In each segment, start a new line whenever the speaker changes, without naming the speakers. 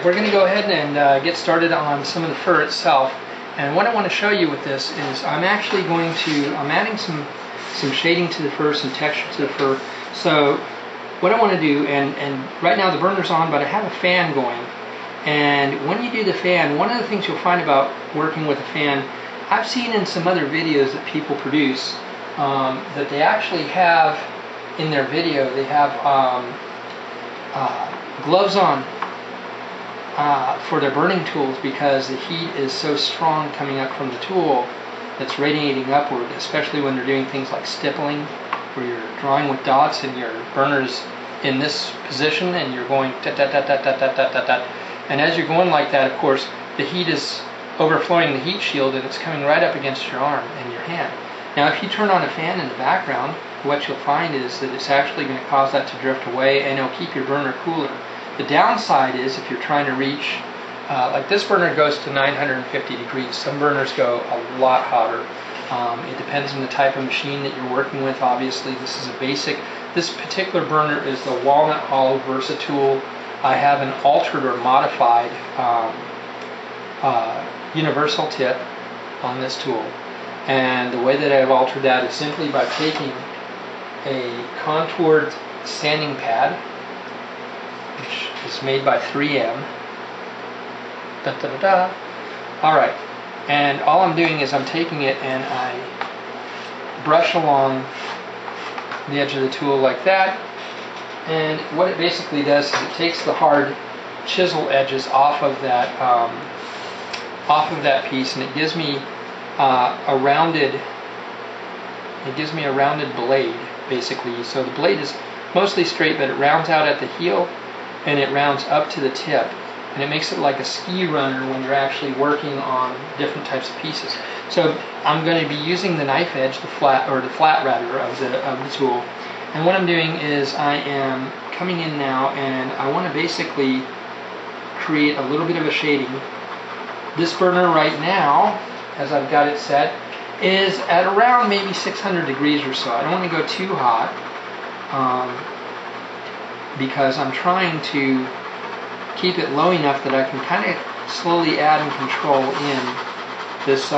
we're going to go ahead and get started on some of the fur itself. And what I want to show you with this is I'm adding some shading to the fur, some texture to the fur. So what I want to do, and right now the burner's on, but I have a fan going. And when you do the fan, one of the things you'll find about working with a fan, I've seen in some other videos that people produce, that they actually have in their video, they have gloves on for their burning tools, because the heat is so strong coming up from the tool that's radiating upward, especially when they're doing things like stippling, where you're drawing with dots and your burner's in this position and you're going dot, dot, dot, dot, dot, dot, dot, dot, dot. And as you're going like that, of course, the heat is overflowing the heat shield and it's coming right up against your arm and your hand. Now if you turn on a fan in the background, what you'll find is that it's actually going to cause that to drift away, and it'll keep your burner cooler. The downside is if you're trying to reach, like this burner goes to 950 degrees. Some burners go a lot hotter. It depends on the type of machine that you're working with. Obviously, this is a basic. This particular burner is the Walnut Hollow Versatool. I have an altered or modified universal tip on this tool. And the way that I've altered that is simply by taking a contoured sanding pad, which is made by 3M. Da, da, da, da. Alright, and all I'm doing is I'm taking it and I brush along the edge of the tool like that, and what it basically does is it takes the hard chisel edges off of that piece, and it gives me a rounded blade, basically. So the blade is mostly straight, but it rounds out at the heel and it rounds up to the tip, and it makes it like a ski runner when you're actually working on different types of pieces. So I'm going to be using the knife edge, the flat rather of the tool, and what I'm doing is I am coming in now and I want to basically create a little bit of a shading. This burner right now, as I've got it set, is at around maybe 600 degrees or so. I don't want to go too hot because I'm trying to keep it low enough that I can kind of slowly add and control in this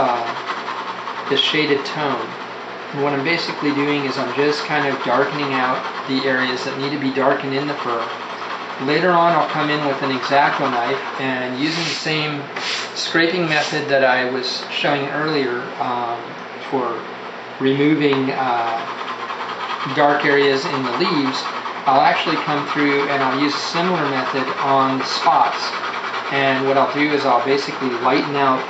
this shaded tone. And what I'm basically doing is I'm just kind of darkening out the areas that need to be darkened in the fur. Later on I'll come in with an X-Acto knife and using the same scraping method that I was showing earlier for removing dark areas in the leaves, I'll actually come through and I'll use a similar method on the spots. And what I'll do is I'll basically lighten out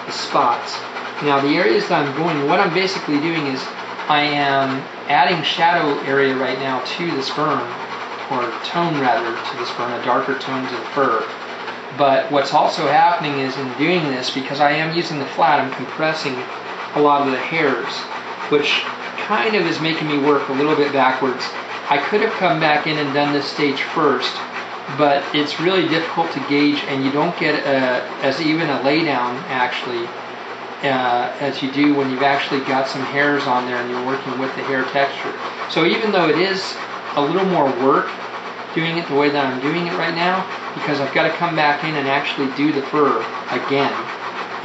the spots. Now the areas that I'm going, what I'm basically doing is I am adding shadow area right now to this burn, or tone rather to this burn, a darker tone to the fur. But what's also happening is in doing this, because I am using the flat, I'm compressing a lot of the hairs, which kind of is making me work a little bit backwards. I could have come back in and done this stage first, but it's really difficult to gauge, and you don't get as even a laydown actually as you do when you've actually got some hairs on there and you're working with the hair texture. So even though it is a little more work doing it the way that I'm doing it right now, because I've got to come back in and actually do the fur again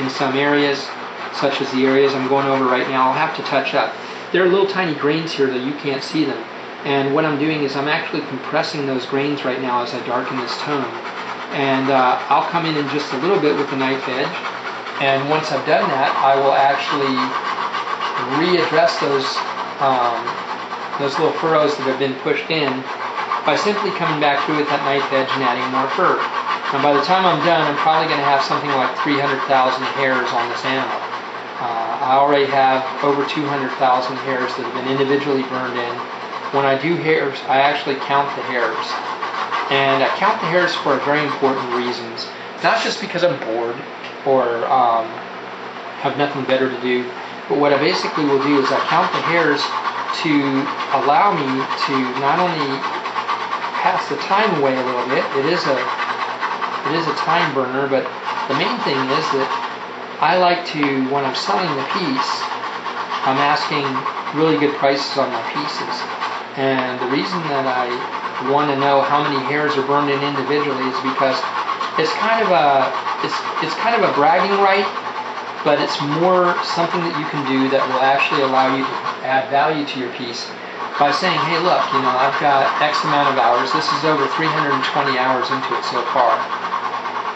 in some areas, such as the areas I'm going over right now, I'll have to touch up. There are little tiny grains here that you can't see them. And what I'm doing is I'm actually compressing those grains right now as I darken this tone. And I'll come in just a little bit with the knife edge. And once I've done that, I will actually readdress those little furrows that have been pushed in by simply coming back through with that knife edge and adding more fur. And by the time I'm done, I'm probably going to have something like 300,000 hairs on this animal. I already have over 200,000 hairs that have been individually burned in. When I do hairs, I actually count the hairs. And I count the hairs for very important reasons. Not just because I'm bored or have nothing better to do, but what I basically will do is I count the hairs to allow me to not only pass the time away a little bit, it is a time burner, but the main thing is that I like to, when I'm selling the piece, I'm asking really good prices on my pieces. And the reason that I want to know how many hairs are burned in individually is because it's kind of a bragging right, but it's more something that you can do that will actually allow you to add value to your piece by saying, hey, look, I've got X amount of hours. This is over 320 hours into it so far.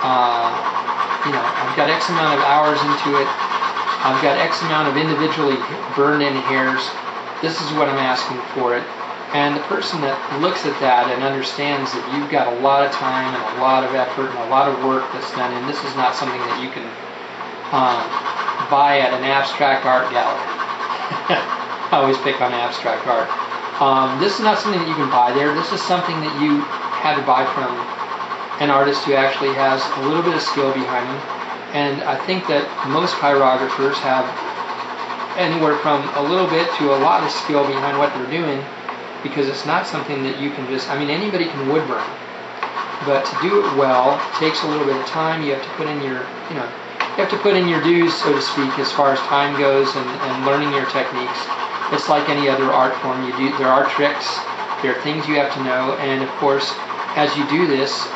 I've got X amount of hours into it. I've got X amount of individually burned in hairs. This is what I'm asking for it. And the person that looks at that and understands that you've got a lot of time and a lot of effort and a lot of work that's done, and this is not something that you can buy at an abstract art gallery. I always pick on abstract art. This is not something that you can buy there. This is something that you had to buy from an artist who actually has a little bit of skill behind them. And I think that most pyrographers have anywhere from a little bit to a lot of skill behind what they're doing, because it's not something that you can just, anybody can wood burn, but to do it well takes a little bit of time. You have to put in your, you have to put in your dues, so to speak, as far as time goes and learning your techniques. It's like any other art form. There are tricks, there are things you have to know, and of course, as you do this,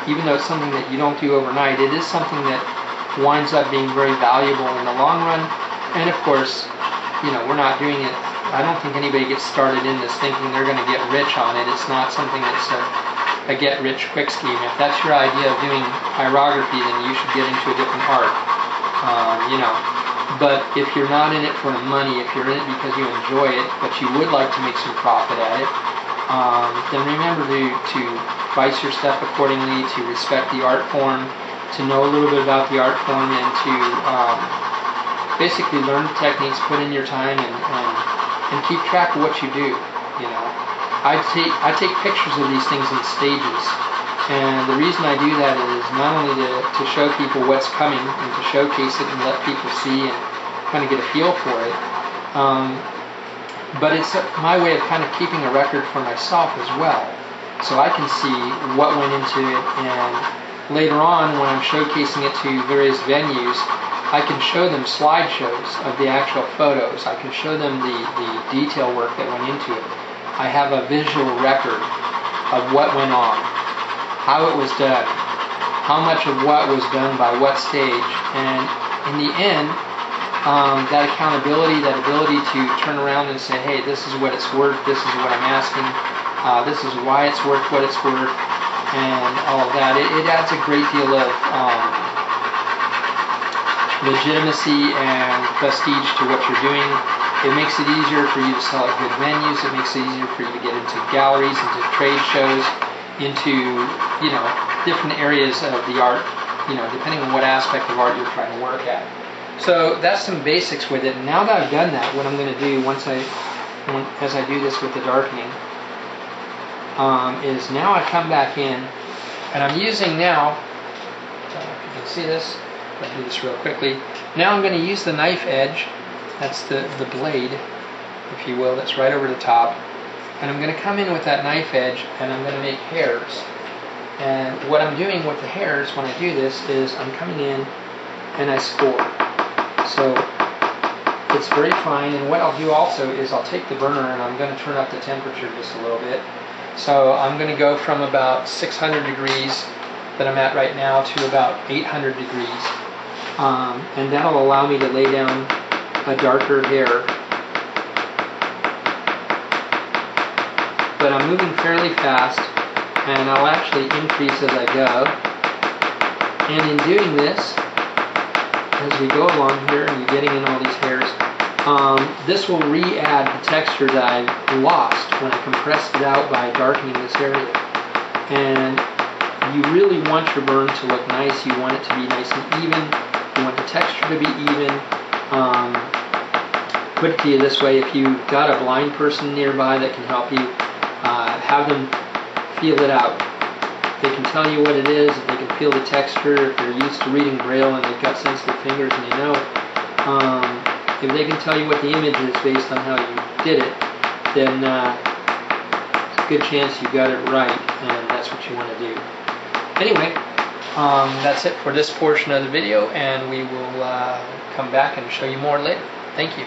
even though it's something that you don't do overnight, it is something that winds up being very valuable in the long run. And of course, we're not doing it. I don't think anybody gets started in this thinking they're going to get rich on it. It's not something that's a get-rich-quick scheme. If that's your idea of doing pyrography, then you should get into a different art. But if you're not in it for the money, if you're in it because you enjoy it, but you would like to make some profit at it, then remember to price your stuff accordingly, to respect the art form, to know a little bit about the art form, and to basically learn the techniques, put in your time, and keep track of what you do. I take pictures of these things in stages, and the reason I do that is not only to show people what's coming and to showcase it and let people see and kind of get a feel for it, but it's my way of kind of keeping a record for myself as well, so I can see what went into it, and later on when I'm showcasing it to various venues, I can show them slideshows of the actual photos. I can show them the detail work that went into it. I have a visual record of what went on, how it was done, how much of what was done by what stage, and in the end, that accountability, that ability to turn around and say, hey, this is what it's worth, this is what I'm asking, this is why it's worth what it's worth, and all of that. It adds a great deal of legitimacy and prestige to what you're doing. It makes it easier for you to sell at good venues. It makes it easier for you to get into galleries, into trade shows, into different areas of the art, depending on what aspect of art you're trying to work at. So that's some basics with it. Now that I've done that, what I'm going to do as I do this with the darkening, is now I come back in, and I'm using now, I don't know if you can see this, I'll do this real quickly. Now I'm going to use the knife edge, that's the blade, if you will, that's right over the top, and I'm going to come in with that knife edge and I'm going to make hairs. And what I'm doing with the hairs when I do this is I'm coming in and I score. So it's very fine, and what I'll do also is I'll take the burner and I'm going to turn up the temperature just a little bit. So I'm going to go from about 600 degrees that I'm at right now to about 800 degrees. And that'll allow me to lay down a darker hair. But I'm moving fairly fast, and I'll actually increase as I go. And in doing this, as we go along here and you're getting in all these hairs, this will re-add the texture that I lost when I compressed it out by darkening this area. And you really want your burn to look nice. You want it to be nice and even. You want the texture to be even. Put it to you this way: if you've got a blind person nearby that can help you, have them feel it out. They can tell you what it is, if they can feel the texture, if they're used to reading Braille and they've got sensitive fingers and if they can tell you what the image is based on how you did it, then it's a good chance you got it right, and that's what you want to do. Anyway, that's it for this portion of the video, and we will come back and show you more later. Thank you.